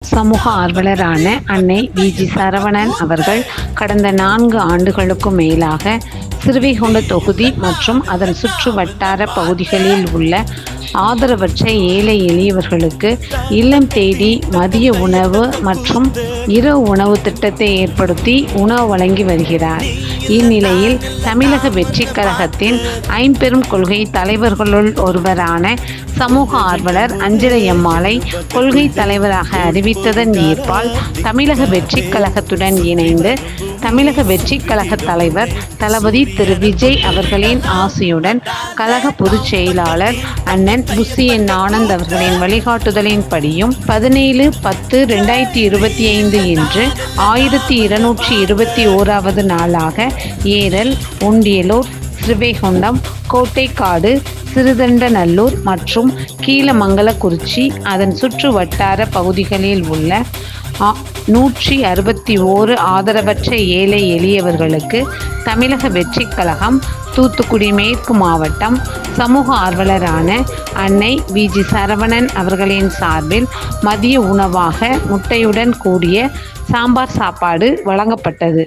சமூக ஆர்வலரான அன்னை வி.ஜி. சரவணன் அவர்கள் கடந்த 4 ஆண்டுகளுக்கும் மேலாக சிறுவைகுண்ட தொகுதி மற்றும் அதன் சுற்று வட்டார பகுதிகளில் உள்ள ஆதரவற்ற ஏழை எளியவர்களுக்கு இல்லம் தேடி மதிய உணவு மற்றும் இரவு உணவு திட்டத்தை ஏற்படுத்தி உணவு வழங்கி வருகிறார். இந்நிலையில் தமிழக வெற்றிக் கழகத்தின் ஐம்பெரும் கொள்கை தலைவர்களுள் ஒருவரான சமூக ஆர்வலர் அஞ்சலை அம்மாளை கொள்கை தலைவராக அறிவித்ததன் ஏற்பால் தமிழக வெற்றிக் கழகத்துடன் இணைந்து தமிழக வெற்றிக் கழக தலைவர் தளபதி திரு விஜய் அவர்களின் ஆசியுடன் கழக பொதுச் செயலாளர் அண்ணன் புசியன் ஆனந்த் அவர்களின் வழிகாட்டுதலின்படியும் 17/10/2025 இன்று 1221வது நாளாக ஏரல், ஒண்டியலூர், ஸ்ரீவைகுண்டம், கோட்டைக்காடு, சிறுதண்டநல்லூர் மற்றும் கீழமங்கலக்குறிச்சி அதன் சுற்று வட்டார பகுதிகளில் உள்ள 161 ஆதரவற்ற ஏழை எளியவர்களுக்கு தமிழக வெற்றிக் கழகம் தூத்துக்குடி மேற்கு மாவட்டம் சமூக ஆர்வலரான அன்னை வி.ஜி. சரவணன் அவர்களின் சார்பில் மதிய உணவாக முட்டையுடன் கூடிய சாம்பார் சாப்பாடு வழங்கப்பட்டது.